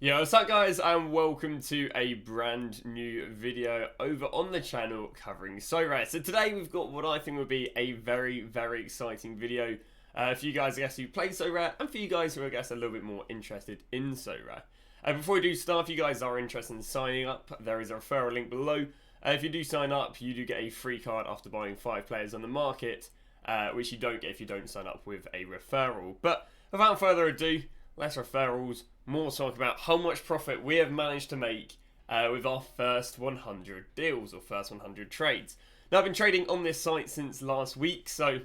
Yo, what's up guys, and welcome to a brand new video over on the channel covering SoRare. So today we've got what I think would be a very exciting video for you guys, I guess, who play SoRare, and for you guys who are, I guess, a little bit more interested in SoRare. Before we do start, if you guys are interested in signing up, there is a referral link below. If you do sign up, you do get a free card after buying 5 players on the market, which you don't get if you don't sign up with a referral. But without further ado, less referrals, more talk about how much profit we have managed to make with our first 100 deals or first 100 trades. Now, I've been trading on this site since last week, so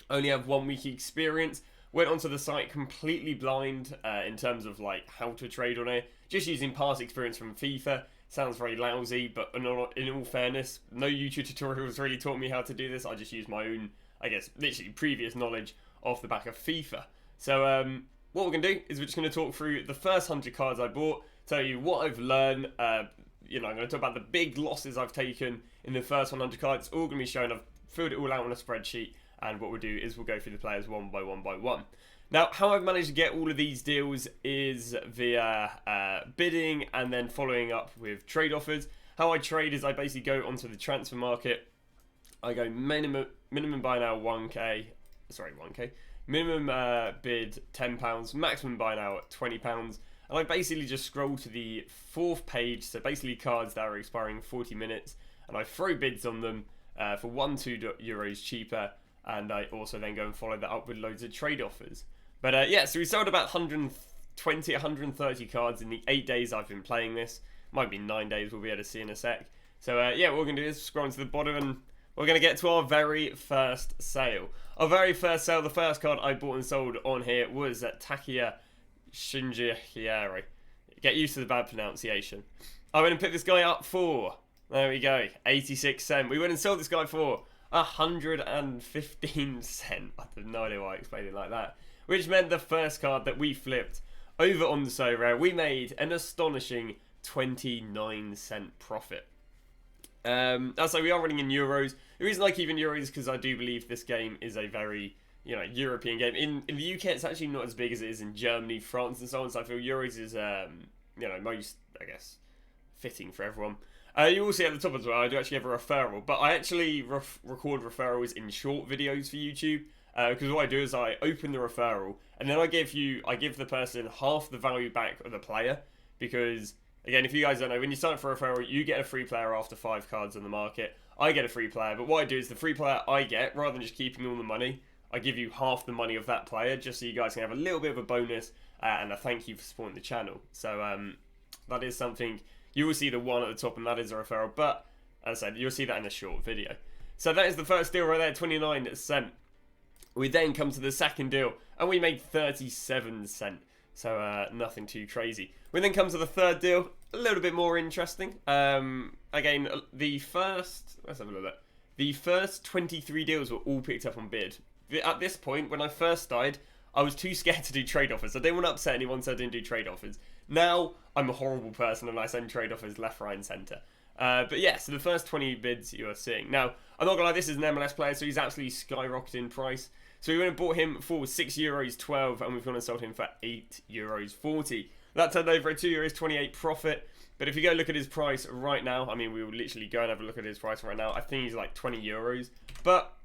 only have 1 week experience. Went onto the site completely blind in terms of like how to trade on it, just using past experience from FIFA. Sounds very lousy, but in all fairness, no YouTube tutorials really taught me how to do this. I just used my own, I guess, literally previous knowledge off the back of FIFA. So what we're going to do is we're just going to talk through the first 100 cards I bought, tell you what I've learned. I'm going to talk about the big losses I've taken in the first 100 cards. It's all going to be shown. I've filled it all out on a spreadsheet, and what we'll do is we'll go through the players one by one. Now, how I've managed to get all of these deals is via bidding and then following up with trade offers. How I trade is I basically go onto the transfer market. I go minimum buy now 1k. Minimum bid £10, maximum buy now at £20, and I basically just scroll to the 4th page, so basically cards that are expiring 40 minutes, and I throw bids on them for €1-2 cheaper, and I also then go and follow that up with loads of trade offers. But yeah, so we sold about 120, 130 cards in the 8 days I've been playing this. Might be 9 days, we'll be able to see in a sec. So yeah, what we're going to do is scroll to the bottom and we're going to get to our very first sale. Our very first sale, the first card I bought and sold on here was Takia Shinjihiari. Get used to the bad pronunciation. I went and picked this guy up for, there we go, 86 cents. We went and sold this guy for 115 cents. I have no idea why I explained it like that. Which meant the first card that we flipped over on the SoRare, we made an astonishing 29-cent profit. That's like we are running in euros. The reason I keep in euros is because I do believe this game is a very, European game. In the UK, it's actually not as big as it is in Germany, France, and so on. So I feel euros is, most, I guess, fitting for everyone. You will see at the top as well, I do actually have a referral, but I actually record referrals in short videos for YouTube. Because what I do is I open the referral, and then I give the person half the value back of the player, because again, if you guys don't know, when you sign up for a referral, you get a free player after 5 cards on the market. I get a free player, but what I do is the free player I get, rather than just keeping all the money, I give you half the money of that player, just so you guys can have a little bit of a bonus and a thank you for supporting the channel. So that is something, you will see the one at the top, and that is a referral, but as I said, you'll see that in a short video. So that is the first deal right there, 29 cents. We then come to the second deal, and we made 37 cents. So nothing too crazy. We then come to the third deal, a little bit more interesting. Again, the first, let's have a look at that. The first 23 deals were all picked up on bid. At this point, when I first started, I was too scared to do trade offers. I didn't want to upset anyone, so I didn't do trade offers. Now, I'm a horrible person and I send trade offers left, right, and centre. But yeah, so the first 20 bids you are seeing. Now, I'm not going to lie, this is an MLS player, so he's absolutely skyrocketed in price. So we went and bought him for €6.12, and we've gone and sold him for €8.40. That turned over a €2.28 profit. But if you go look at his price right now, I mean, we will literally go and have a look at his price right now. I think he's like €20. But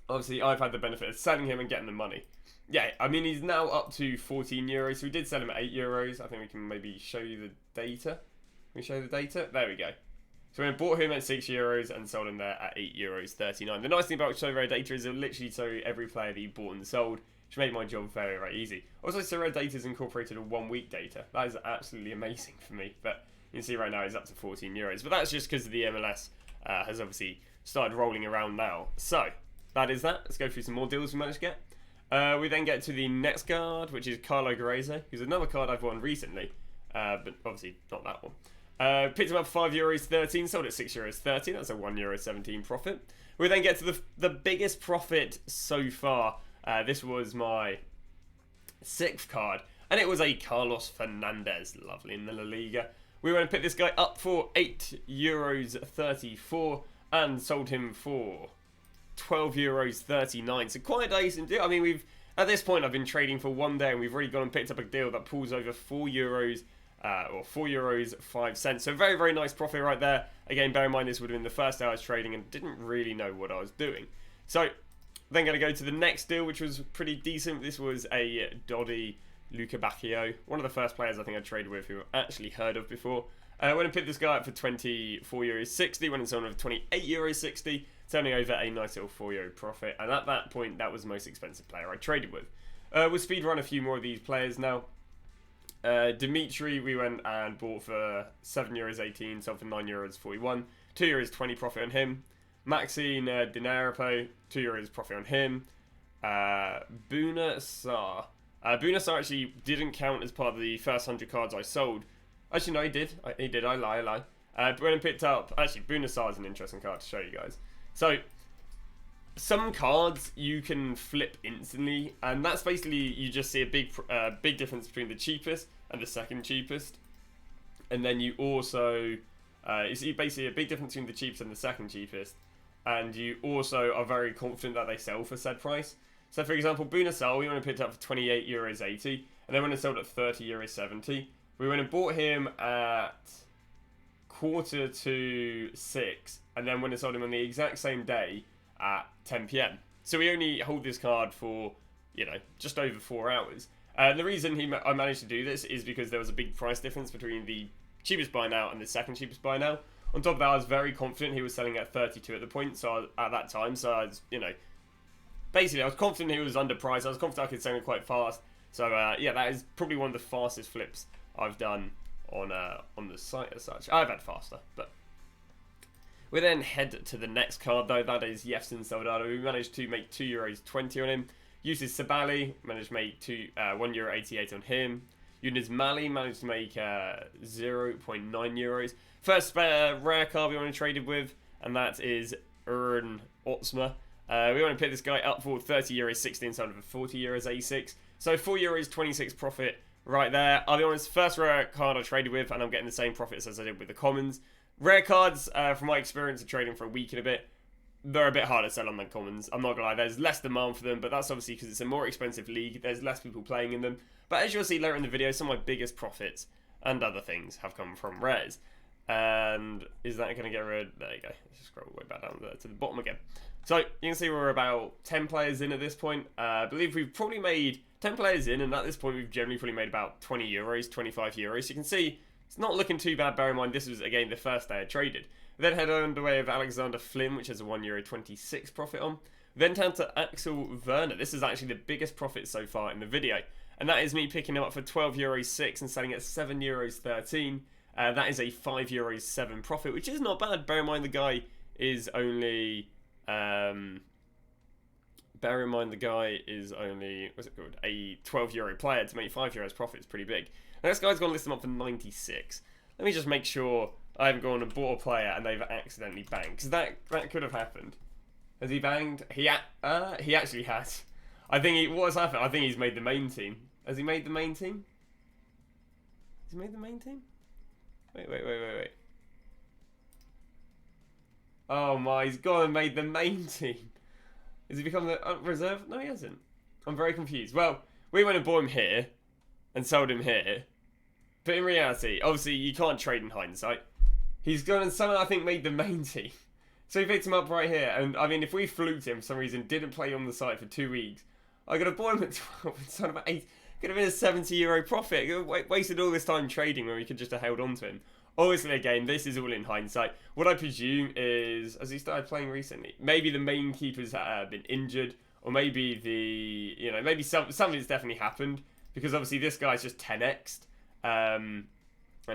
obviously, I've had the benefit of selling him and getting the money. Yeah, I mean, he's now up to €14. So we did sell him at €8. I think we can maybe show you the data. Can we show the data? There we go. So we bought him at €6 and sold him there at €8.39. The nice thing about SoRare data is it'll literally show you every player that you bought and sold, which made my job very easy. Also, SoRare data is incorporated a 1 week data. That is absolutely amazing for me. But you can see right now he's up to €14. But that's just because the MLS has obviously started rolling around now. So that is that. Let's go through some more deals we managed to get. We then get to the next card, which is Carlo Garese, who's another card I've won recently, but obviously not that one. Picked him up for €5.13, sold at €6.30. That's a €1.17 profit. We then get to the biggest profit so far. This was my 6th card, and it was a Carlos Fernandez, lovely in the La Liga. We went and picked this guy up for €8.34 and sold him for €12.39. So quite a decent deal. I mean, we've At this point, I've been trading for 1 day, and we've already gone and picked up a deal that pulls over €4, or €4.05. So very, very nice profit right there. Again, bear in mind this would have been the first day I was trading and didn't really know what I was doing. So then going to go to the next deal, which was pretty decent. This was a Dodi Luca Bacchio, one of the first players I think I traded with who I actually heard of before. I went and picked this guy up for €24.60, went and sold him for €28.60, turning over a nice little €4 profit. And at that point, that was the most expensive player I traded with. We'll speed run a few more of these players now. Dimitri, we went and bought for €7.18, sold for €9.41, €2.20 profit on him. Maxine Dinarapo, €2 profit on him. Buna Sar. Buna Sar actually didn't count as part of the first 100 cards I sold. Actually, no, he did. I lie. When I picked up... Actually, Buna Sar is an interesting card to show you guys. So, some cards you can flip instantly, and that's basically you just see a big difference between the cheapest and the second cheapest. And then you also... you see basically a big difference between the cheapest and the second cheapest. And you also are very confident that they sell for said price. So, for example, Buna Sar, we went and picked up for €28.80, and then when it sold at €30.70, we went and bought him at 5:45, and then when it sold him on the exact same day at 10 PM. So we only hold this card for, just over 4 hours. The reason I managed to do this is because there was a big price difference between the cheapest buy now and the second cheapest buy now. On top of that, I was very confident he was selling at 32 at the point, so at that time, so I was, basically I was confident he was underpriced. I was confident I could sell him quite fast. So yeah, that is probably one of the fastest flips I've done on the site as such. I've had faster, but we then head to the next card though. That is Yefson Soldado. We managed to make €2.20 on him. Uses Sabali, managed to make €1.88 on him. Yunus Mali managed to make €0.9. First rare card we want to traded with, and that is Uran Otsma. We want to pick this guy up for €30.60 and sold him for €40.86. So €4.26 profit right there. I'll be honest, first rare card I traded with, and I'm getting the same profits as I did with the commons. Rare cards, from my experience of trading for a week and a bit, they're a bit harder to sell on than commons. I'm not gonna lie, there's less demand for them, but that's obviously because it's a more expensive league. There's less people playing in them. But as you'll see later in the video, some of my biggest profits and other things have come from rares. And is that going to get rid? There you go. Let's just scroll way back down there to the bottom again. So you can see we're about 10 players in at this point. I believe we've probably made 10 players in, and at this point we've generally probably made about €20, €25. So you can see it's not looking too bad. Bear in mind this was again the first day I traded. We then head underway with Alexander Flynn, which has a €1.26 profit on. Then turn to Axel Werner. This is actually the biggest profit so far in the video, and that is me picking him up for €12.06 and selling at €7.13. That is a €5.07 profit, which is not bad. Bear in mind the guy is only what's it called? A €12 player. To make €5 profit is pretty big. Now, this guy's gonna list him up for 96. Let me just make sure I haven't gone and bought a player and they've accidentally banged, because that could have happened. Has he banged? He actually has. I think what has happened? I think he's made the main team. Has he made the main team? Has he made the main team? Wait. Oh my, he's gone and made the main team. Has he become the reserve? No, he hasn't. I'm very confused. Well, we went and bought him here and sold him here. But in reality, obviously, you can't trade in hindsight. He's gone and somehow, I think, made the main team. So he picked him up right here. And, I mean, if we fluked him for some reason, didn't play on the site for 2 weeks, I could have bought him at 12 and sold him at 8. Could have been a €70 profit. Wasted all this time trading when we could just have held on to him. Obviously, again, this is all in hindsight. What I presume is, has he started playing recently? Maybe the main keeper's been injured, or maybe maybe something's definitely happened, because obviously this guy's just 10x'd. And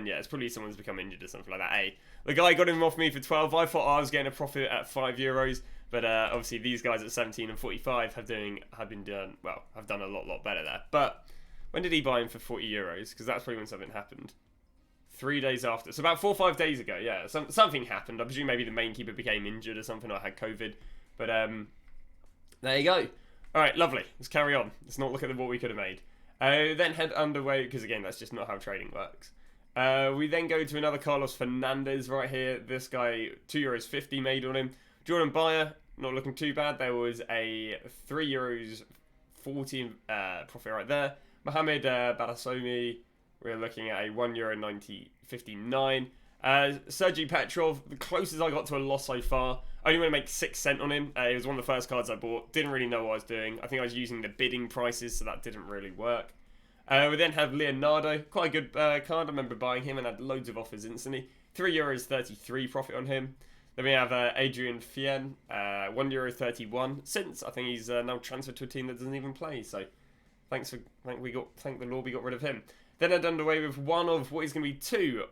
yeah, it's probably someone's become injured or something like that. Hey, the guy got him off me for 12. I thought I was getting a profit at €5, but obviously these guys at 17 and 45 have done a lot better there. But when did he buy him for €40? Because that's probably when something happened. 3 days after, so about 4 or 5 days ago. Yeah, something happened. I presume maybe the main keeper became injured or something, or had COVID. But there you go. All right, lovely. Let's carry on. Let's not look at what we could have made. Then head underway, because again, that's just not how trading works. We then go to another Carlos Fernandez right here. This guy, €2.50 made on him. Jordan Bayer, not looking too bad. There was a €3.30 €1.40 profit right there. Mohamed Badasomi, we're looking at a €1.90.59. Sergei Petrov, the closest I got to a loss so far. I only want to make 6 cents on him. It was one of the first cards I bought. Didn't really know what I was doing. I think I was using the bidding prices, so that didn't really work. We then have Leonardo, quite a good card. I remember buying him and had loads of offers instantly. €3.33 profit on him. Then we have Adrian Fien, €1.31. Since I think he's now transferred to a team that doesn't even play. So thank the Lord we got rid of him. Then I'd underway with one of what is going to be 2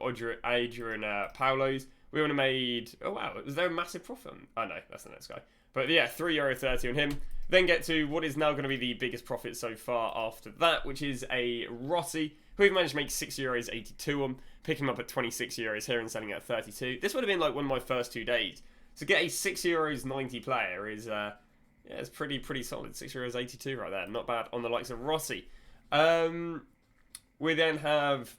Adrian Paulos. We would have made... Oh, wow. Was there a massive profit on... Oh, no. That's the next guy. But, yeah, €3.30 on him. Then get to what is now going to be the biggest profit so far after that, which is a Rossi, who we've managed to make €6.82 on. Pick him up at €26 here and selling at 32. This would have been like one of my first 2 days. To get a €6.90 player is... yeah, it's pretty solid. €6.82 right there. Not bad on the likes of Rossi. We then have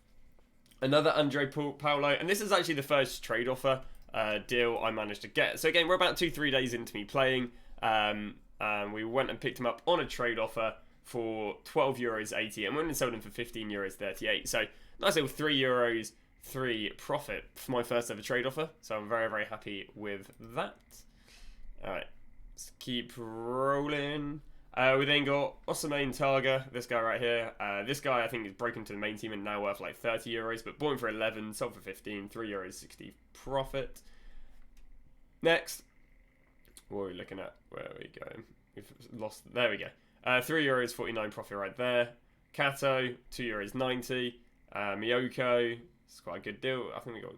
another Andre Paulo, and this is actually the first trade offer deal I managed to get. So again, we're about 2-3 days into me playing, and we went and picked him up on a trade offer for €12.80, and went and sold him for €15.38. So nice little €3 profit for my first ever trade offer. So I'm very, very happy with that. All right, let's keep rolling. We then got Osimhen Targa, this guy right here. This guy I think is broken to the main team and now worth like €30, but bought him for 11, sold for 15, €3.60 profit. Next, what are we looking at? Where are we going? We've lost. There we go. €3.49 profit right there. Kato, €2.90. Miyoko, it's quite a good deal. I think we got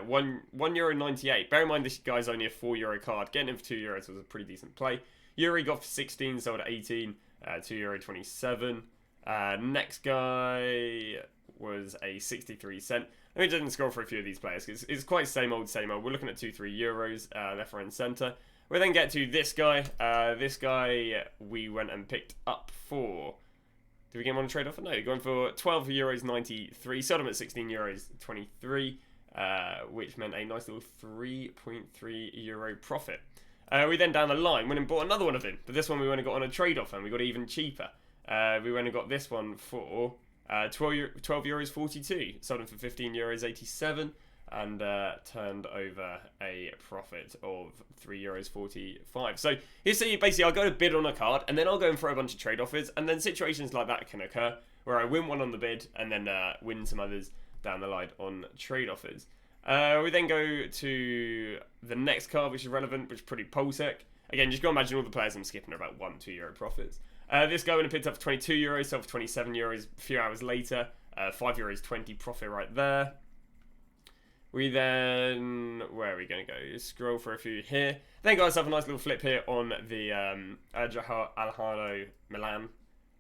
€1.98. Bear in mind this guy's only a €4 card. Getting him for €2 was a pretty decent play. Yuri got for 16, sold at 18, €2.27. Next guy was a 63 cent. Let me just scroll for a few of these players because it's quite same old, same old. We're looking at €2-3 left, right, and centre. We then get to this guy. This guy we went and picked up for. Did we get him on a trade offer? No, going for €12.93. Sold him at €16.23, which meant a nice little €3.3 profit. We then down the line went and bought another one of him, but this one we went and got on a trade offer and we got it even cheaper. We went and got this one for €12.42. Sold him for €15.87 and turned over a profit of €3.45. So you see, basically, I'll go to bid on a card and then I'll go and throw a bunch of trade offers, and then situations like that can occur where I win one on the bid and then win some others down the line on trade offers. We then go to the next card, which is relevant, which is pretty Polsek. Again, just go imagine all the players I'm skipping are about €1-2 profits. This guy went and picked up for €22, sold for €27 a few hours later. €5.20 profit right there. We then... Where are we going to go? Scroll for a few here. Then got ourselves a nice little flip here on the Alejandro Milan.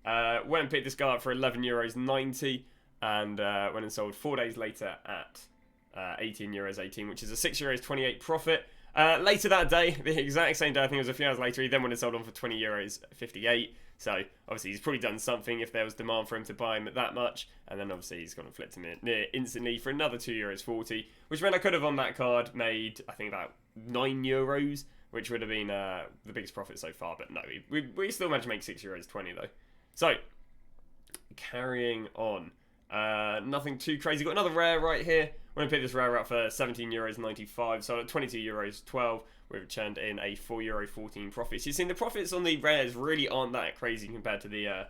Went and picked this guy up for €11.90 and went and sold 4 days later at €18.18, which is a €6.28 profit. Later that day, the exact same day, I think it was a few hours later, he then went and sold on for €20.58. So obviously he's probably done something if there was demand for him to buy him at that much, and then obviously he's gone and flipped him near instantly for another €2.40, which meant I could have on that card made I think about €9, which would have been the biggest profit so far. But no, we still managed to make €6.20 though. So carrying on. Nothing too crazy. Got another rare right here. We're going to pick this rare up for €17.95. So at €22.12, we've churned in a €4.14 profit. So you've seen the profits on the rares really aren't that crazy compared to the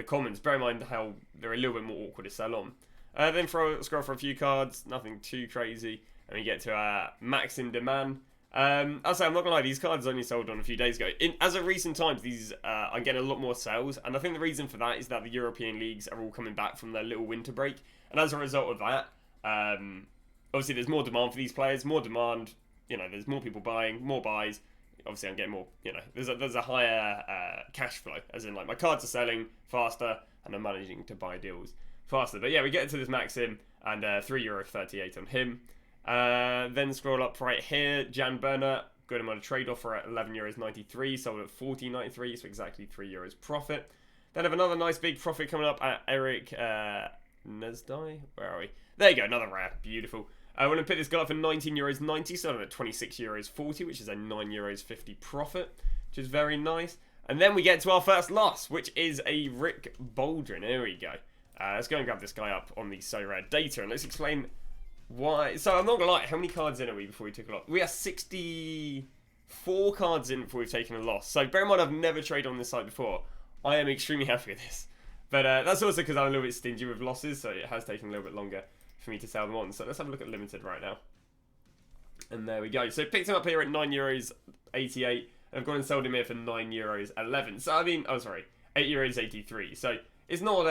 commons. Bear in mind how they're a little bit more awkward to sell on. Then scroll for a few cards. Nothing too crazy. And we get to Max in Demand. I'll say, I'm not going to lie, these cards only sold on a few days ago. As of recent times, these are getting a lot more sales, and I think the reason for that is that the European leagues are all coming back from their little winter break, and as a result of that, obviously there's more demand for these players, more demand, there's more people buying, more buys, obviously I'm getting more, there's a higher cash flow, as in like my cards are selling faster, and I'm managing to buy deals faster. But yeah, we get into this Maxim, and €3.38 on him. Then scroll up right here, Jan Berner, got him on a trade offer at €11.93, sold at €14.93, so exactly €3 profit. Then have another nice big profit coming up at Eric Nesdai. Where are we? There you go, another rare, beautiful. I want to pick this guy up for €19.90, sold at €26.40, which is a €9.50 profit, which is very nice. And then we get to our first loss, which is a Rick Baldwin. Here we go. Let's go and grab this guy up on the SoRare data, and let's explain why. So I'm not gonna lie, how many cards in are we before we took a loss? We are 64 cards in before we've taken a loss. So bear in mind, I've never traded on this site before. I am extremely happy with this. But that's also because I'm a little bit stingy with losses, so it has taken a little bit longer for me to sell them on. So let's have a look at limited right now. And there we go. So picked him up here at €9.88. I've gone and sold him here for €9.11. So I mean, oh sorry, €8.83. So it's not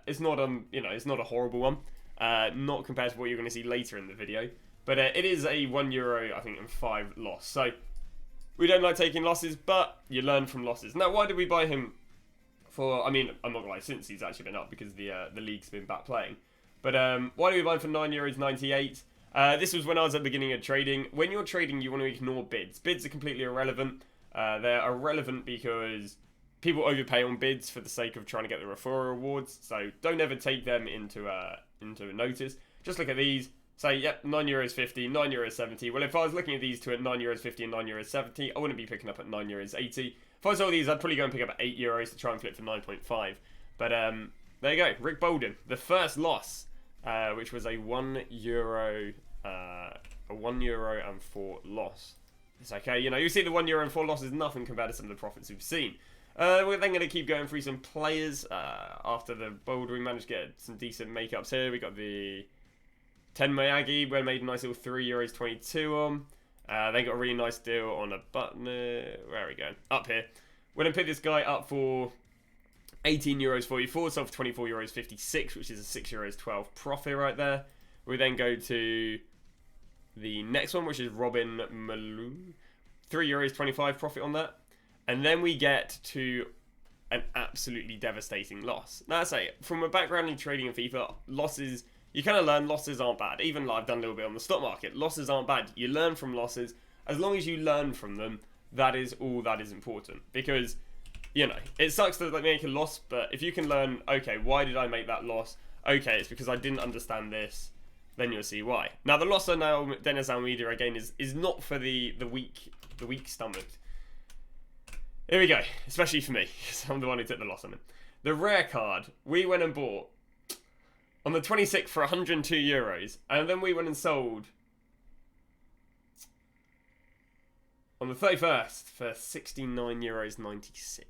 it's not a horrible one. Not compared to what you're going to see later in the video. But it is a €1, I think, and 5 loss. So we don't like taking losses, but you learn from losses. Now, why did we buy him for? I mean, I'm not gonna lie, since he's actually been up because the league's been back playing. But why did we buy him for €9.98? This was when I was at the beginning of trading. When you're trading, you want to ignore bids. Bids are completely irrelevant. They're irrelevant because people overpay on bids for the sake of trying to get the referral rewards. So don't ever take them into notice. Just look at these. Say, yep, €9.50, €9.70. Well, if I was looking at these two at €9.50 and €9.70, I wouldn't be picking up at €9.80. If I saw these, I'd probably go and pick up at €8 to try and flip for 9.5. But there you go, Rick Baldwin, the first loss, which was a €1 and 4 loss. It's okay, you know, you see the €1 and 4 loss is nothing compared to some of the profits we've seen. We're then going to keep going through some players after the Baldwin. We managed to get some decent makeups here. We got the 10 Miyagi, we made a nice little €3.22 on. They got a really nice deal on a button. Where are we going? Up here. We're going to pick this guy up for €18.44, so for €24.56, which is a €6.12 profit right there. We then go to the next one, which is Robin Malou. €3.25 profit on that. And then we get to an absolutely devastating loss. Now, I say, from a background in trading in FIFA, losses, you kind of learn losses aren't bad. Even like I've done a little bit on the stock market, losses aren't bad. You learn from losses. As long as you learn from them, that is all that is important. Because, you know, it sucks to like make a loss, but if you can learn, okay, why did I make that loss? Okay, it's because I didn't understand this. Then you'll see why. Now, the loss on now Dennis Almeida again is not for the weak stomached. Here we go, especially for me, because I'm the one who took the loss on him. The rare card, we went and bought on the 26th for €102, and then we went and sold on the 31st for €69.96.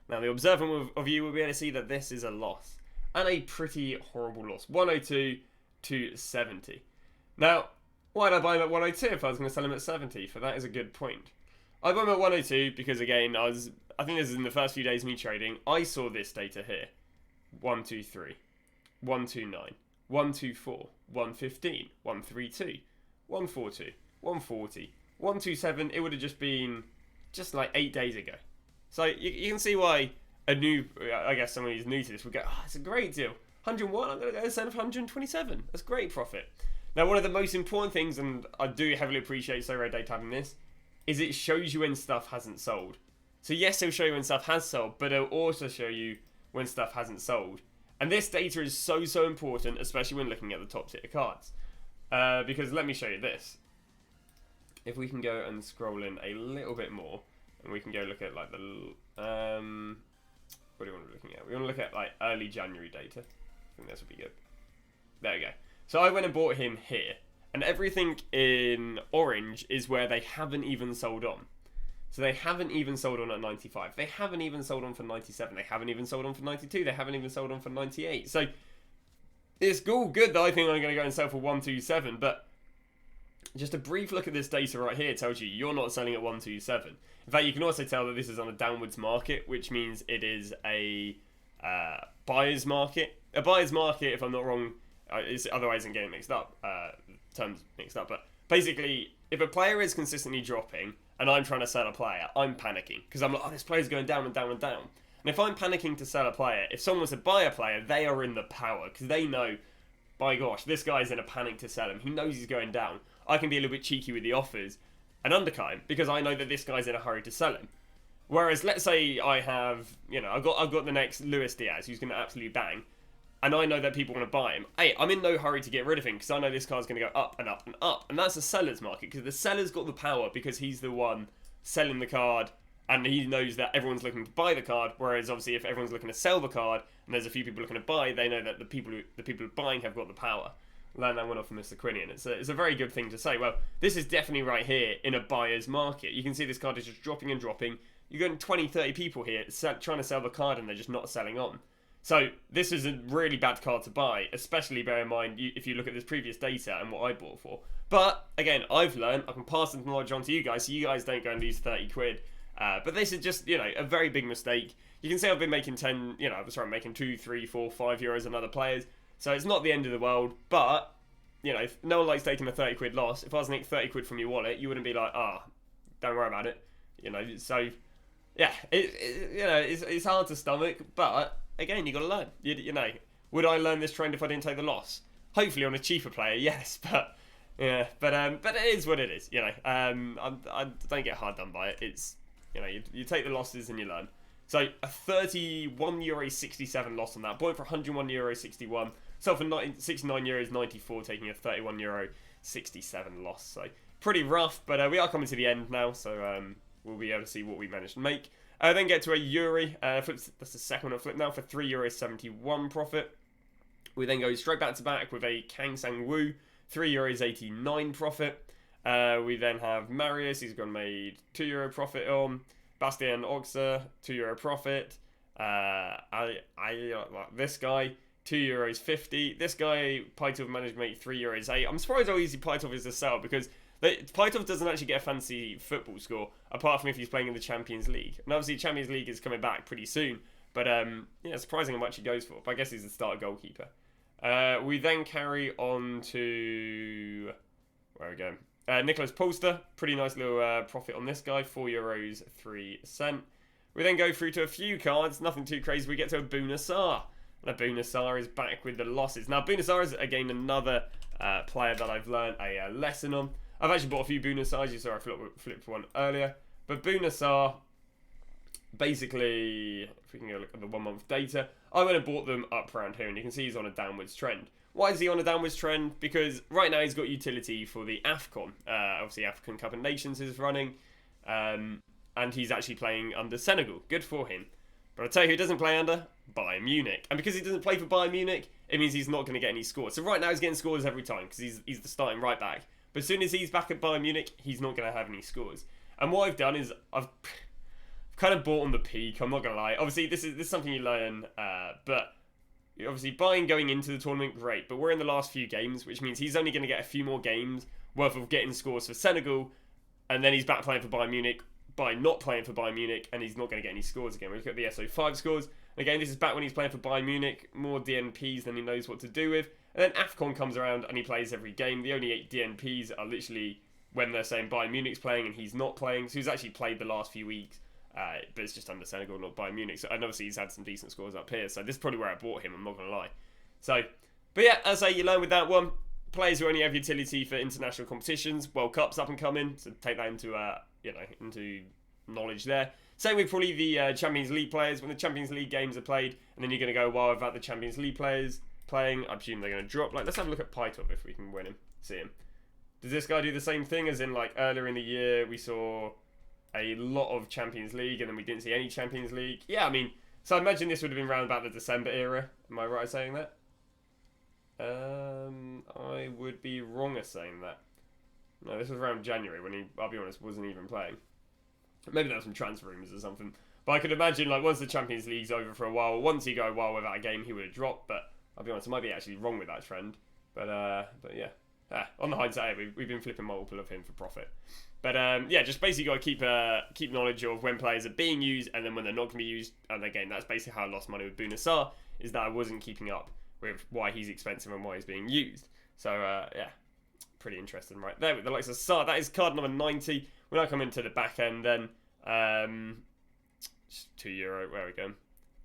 Now, the observant of you will be able to see that this is a loss, and a pretty horrible loss. 102 to 70. Now, why did I buy him at 102 if I was going to sell him at 70? For that is a good point. I bought him at 102 because, again, I think this is in the first few days of me trading. I saw this data here. 123, 129, 124, 115, 132, 142, 140, 127. It would have just been just like 8 days ago. So you can see why I guess someone who's new to this would go, oh, it's a great deal. 101, I'm going to go sell for 127. That's great profit. Now, one of the most important things, and I do heavily appreciate SoRare data having this, is it shows you when stuff hasn't sold. So yes, it'll show you when stuff has sold, but it'll also show you when stuff hasn't sold. And this data is so important, especially when looking at the top tier cards. Because let me show you this. If we can go and scroll in a little bit more, and we can go look at like the... what do you want to be looking at? We want to look at like early January data. I think this would be good. There we go. So I went and bought him here. And everything in orange is where they haven't even sold on. So they haven't even sold on at 95. They haven't even sold on for 97. They haven't even sold on for 92. They haven't even sold on for 98. So it's all good that I think I'm going to go and sell for 127. But just a brief look at this data right here tells you you're not selling at 127. In fact, you can also tell that this is on a downwards market, which means it is a buyer's market. A buyer's market, if I'm not wrong, otherwise I'm getting mixed up. Terms mixed up, but basically, if a player is consistently dropping and I'm trying to sell a player, I'm panicking because I'm like, oh, this player's going down and down and down. And if I'm panicking to sell a player, if someone was to buy a player, they are in the power because they know, by gosh, this guy's in a panic to sell him. He knows he's going down. I can be a little bit cheeky with the offers and undercut him because I know that this guy's in a hurry to sell him. Whereas, let's say I have, you know, I've got the next Luis Diaz who's going to absolutely bang. And I know that people want to buy him. Hey, I'm in no hurry to get rid of him because I know this card's going to go up and up and up. And that's a seller's market because the seller's got the power because he's the one selling the card and he knows that everyone's looking to buy the card. Whereas obviously, if everyone's looking to sell the card and there's a few people looking to buy, they know that the people buying have got the power. Learn that one off from Mr. Quinion. It's a very good thing to say. Well, this is definitely right here in a buyer's market. You can see this card is just dropping and dropping. You're getting 20, 30 people here trying to sell the card and they're just not selling on. So this is a really bad card to buy, especially bear in mind if you look at this previous data and what I bought for. But again, I've learned, I can pass this knowledge on to you guys so you guys don't go and lose 30 quid. But this is just, a very big mistake. You can see I've been making 10, I'm making 2, 3, 4, 5 euros on other players. So it's not the end of the world, but, no one likes taking a 30 quid loss. If I was to take 30 quid from your wallet, you wouldn't be like, don't worry about it. So, yeah, it's hard to stomach, but, again, you got to learn. Would I learn this trend if I didn't take the loss? Hopefully on a cheaper player, yes, but it is what it is, I don't get hard done by it. It's, you take the losses and you learn. So a 31 euro 67 loss on that. Bought it for 101 euro 61. So for 69 euros 94, taking a 31 euro 67 loss. So pretty rough, but we are coming to the end now, so we'll be able to see what we managed to make. Then get to a Yuri. That's the second one I flipped now for 3 euro 71 profit. We then go straight back to back with a Kang Sang Woo, 3 euros 89 profit. We then have Marius, he's gone made 2 euro profit on. Bastian Oxer, 2 euro profit. This guy, 2 euros 50. This guy, Pytov managed to make 3 euros 8. I'm surprised how easy Pytov is to sell because Pytov doesn't actually get a fancy football score apart from if he's playing in the Champions League. And obviously, Champions League is coming back pretty soon. But surprising how much he goes for. But I guess he's the starter goalkeeper. We then carry on to where are we going? Nicholas Polster, pretty nice little profit on this guy, 4 euros 3 cent. We then go through to a few cards, nothing too crazy. We get to a Bunasar, and Bunasar is back with the losses. Now Bunasar is again another player that I've learned a lesson on. I've actually bought a few Bunasars. You saw I flipped one earlier, but Bunasar, basically, if we can go look at the 1 month data, I went and bought them up around here, and you can see he's on a downwards trend. Why is he on a downwards trend? Because right now he's got utility for the AFCON. Obviously, African Cup of Nations is running. And he's actually playing under Senegal. Good for him. But I'll tell you who doesn't play under? Bayern Munich. And because he doesn't play for Bayern Munich, it means he's not going to get any scores. So right now he's getting scores every time because he's the starting right back. But as soon as he's back at Bayern Munich, he's not going to have any scores. And what I've done is I've kind of bought on the peak. I'm not going to lie. Obviously, this is something you learn. But obviously, buying going into the tournament, great. But we're in the last few games, which means he's only going to get a few more games worth of getting scores for Senegal. And then he's back playing for Bayern Munich by not playing for Bayern Munich. And he's not going to get any scores again. We look at the SO5 scores. Again, this is back when he's playing for Bayern Munich. More DNPs than he knows what to do with. And then AFCON comes around and he plays every game. The only 8 DNPs are literally when they're saying Bayern Munich's playing and he's not playing. So he's actually played the last few weeks. But it's just under Senegal, not Bayern Munich. So, and obviously he's had some decent scores up here. So this is probably where I bought him, I'm not going to lie. So, but yeah, as I say, you learn with that one. Players who only have utility for international competitions. World Cup's up and coming. So take that into, into knowledge there. Same with probably the Champions League players. When the Champions League games are played, and then you're going to go, well, without the Champions League players playing, I presume they're going to drop. Like, let's have a look at Pytov if we can win him, see him. Does this guy do the same thing as in, like, earlier in the year we saw a lot of Champions League and then we didn't see any Champions League? Yeah, I mean, so I imagine this would have been around about the December era. Am I right in saying that? I would be wrong at saying that. No, this was around January when he, I'll be honest, wasn't even playing. Maybe there was some transfer rumours or something. But I could imagine, like, once the Champions League's over for a while, once he go a while without a game, he would have dropped. But I'll be honest, I might be actually wrong with that trend. But yeah. On the hindsight, we've been flipping multiple of him for profit. But yeah, just basically got to keep knowledge of when players are being used and then when they're not going to be used. And again, that's basically how I lost money with Bunasar, is that I wasn't keeping up with why he's expensive and why he's being used. So yeah, pretty interesting right there with the likes of Sar. That is card number 90. When I come into the back end, then just €2. Where are we going?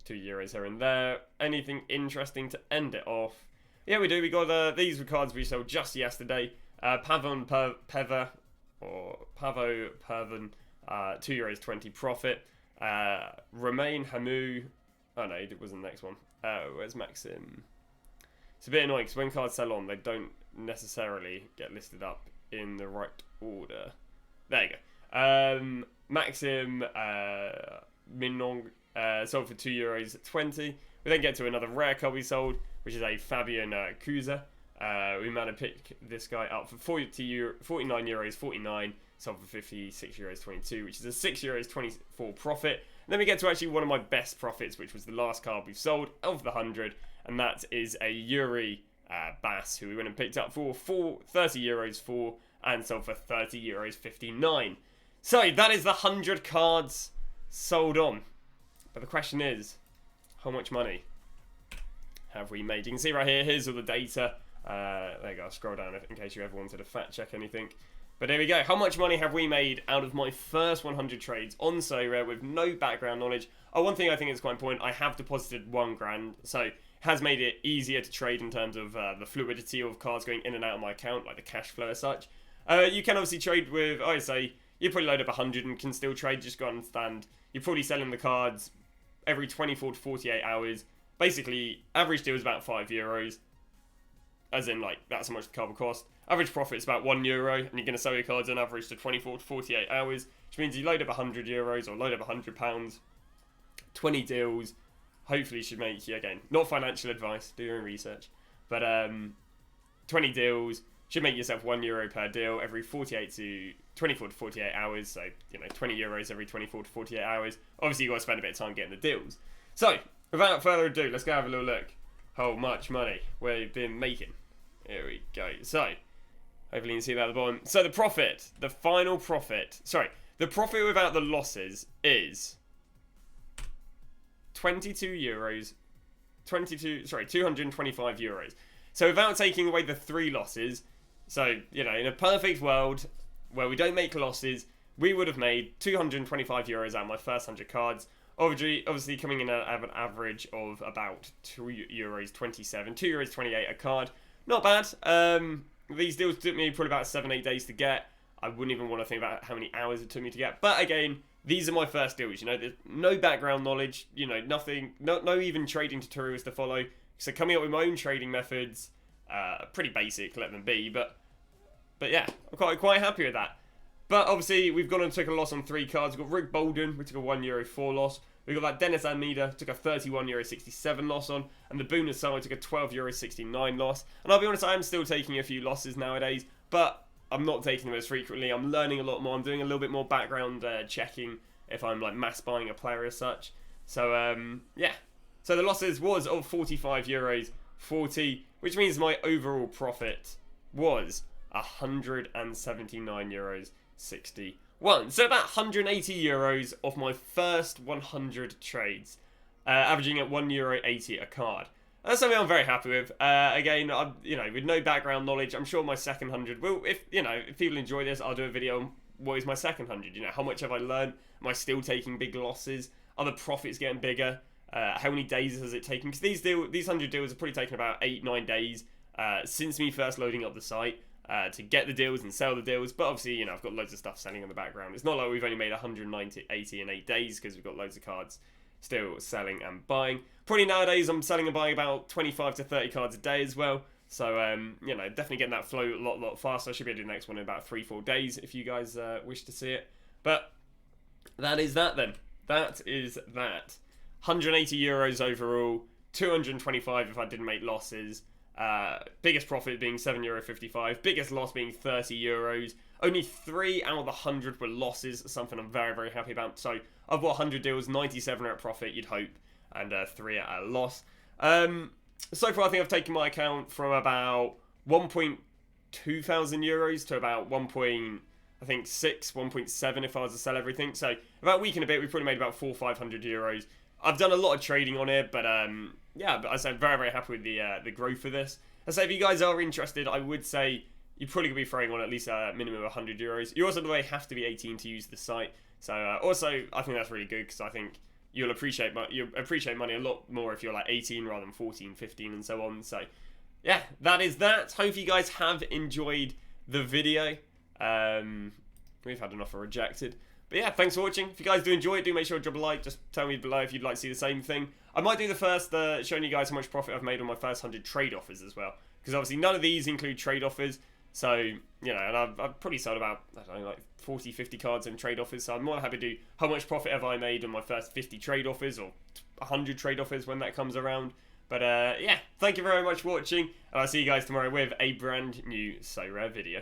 €2 here and there. Anything interesting to end it off? Yeah, we do. We got these were cards we sold just yesterday. Pavon Peva or Pavo Pervan, €2.20 profit. Romain Hamu. Oh no, it was the next one. Where's Maxim? It's a bit annoying because when cards sell on, they don't necessarily get listed up in the right order. There you go. Maxim Mignon sold for €2.20. We then get to another rare card we sold, which is a Fabian Kuza. We managed to pick this guy up for €49.49, sold for €56.22, which is a €6.24 profit. And then we get to actually one of my best profits, which was the last card we've sold of the 100, and that is a Yuri Bass, who we went and picked up for €30 and sold for €30.59. So that is the 100 cards sold on. But the question is, how much money have we made? You can see right here, here's all the data. There you go, I'll scroll down in case you ever wanted to fact check anything. But there we go. How much money have we made out of my first 100 trades on SoRare with no background knowledge? Oh, one thing I think is quite important, I have deposited $1,000, so it has made it easier to trade in terms of the fluidity of cards going in and out of my account, like the cash flow as such. You can obviously trade with, I say, you probably load up 100 and can still trade, just go and understand. You're probably selling the cards every 24 to 48 hours. Basically, average deal is about €5. As in, like, that's how much the card will cost. Average profit is about €1, and you're going to sell your cards on average to 24 to 48 hours, which means you load up €100 or load up £100, 20 deals, hopefully should make you, again, not financial advice, do your own research, but 20 deals should make yourself €1 per deal every 24 to 48 hours, so, you know, €20 every 24 to 48 hours. Obviously, you've got to spend a bit of time getting the deals. So, without further ado, let's go have a little look how much money we've been making. Here we go. So, hopefully you can see that at the bottom. So the profit, the final profit, the profit without the losses is €225. So without taking away the 3 losses, so, you know, in a perfect world where we don't make losses, we would have made €225 out of my first 100 cards. Obviously coming in at an average of about €2.27, €2.28 a card. Not bad. These deals took me probably about 7-8 days to get. I wouldn't even want to think about how many hours it took me to get. But again, these are my first deals. You know, there's no background knowledge. You know, nothing. No even trading tutorials to follow. So coming up with my own trading methods, pretty basic. Let them be. But yeah, I'm quite happy with that. But obviously, we've gone and took a loss on 3 cards. We've got Rick Bolden, we took a €1.04 loss. We've got that Dennis Almeida, took a €31.67 loss on. And the Boone Asai took a €12.69 loss. And I'll be honest, I am still taking a few losses nowadays. But I'm not taking them as frequently. I'm learning a lot more. I'm doing a little bit more background checking if I'm like mass buying a player as such. So, yeah. So the losses was of €45.40, which means my overall profit was €179.61. So about €180 off my first 100 trades, averaging at €1.80 a card. That's something I'm very happy with. Again, you know, with no background knowledge, I'm sure my second 100 will. If people enjoy this, I'll do a video on what is my second 100. You know, how much have I learned? Am I still taking big losses? Are the profits getting bigger? How many days has it taken? Because these 100 deals have probably taken about 8-9 days since me first loading up the site. To get the deals and sell the deals, but obviously, you know, I've got loads of stuff selling in the background. It's not like we've only made 180 in 8 days because we've got loads of cards still selling and buying. Probably nowadays I'm selling and buying about 25 to 30 cards a day as well. So, you know, definitely getting that flow a lot faster. I should be able to do the next one in about 3-4 days if you guys wish to see it. But that is that then. That is that. €180 overall, 225 if I didn't make losses. Biggest profit being €7.55, biggest loss being €30. Only 3 out of the 100 were losses, something I'm very, very happy about. So I've got 100 deals, 97 are at profit, you'd hope, and 3 at a loss. So far, I think I've taken my account from about €1.2 thousand to about 1.7 if I was to sell everything. So about a week and a bit, we've probably made about €400-500. I've done a lot of trading on it, but yeah, but I say very, very happy with the growth of this. I say if you guys are interested, I would say you're probably going to be throwing on at least a minimum of €100. You also, by the way, have to be 18 to use the site. So also, I think that's really good because I think you'll appreciate money a lot more if you're like 18 rather than 14, 15 and so on. So yeah, that is that. Hope you guys have enjoyed the video. We've had an offer rejected. But yeah, thanks for watching. If you guys do enjoy it, do make sure to drop a like. Just tell me below if you'd like to see the same thing. I might do the first showing you guys how much profit I've made on my first 100 trade offers as well. Because obviously none of these include trade offers. So, you know, and I've probably sold about, I don't know, like 40, 50 cards in trade offers. So I'm more than happy to do how much profit have I made on my first 50 trade offers or 100 trade offers when that comes around. But yeah, thank you very much for watching, and I'll see you guys tomorrow with a brand new SoRare video.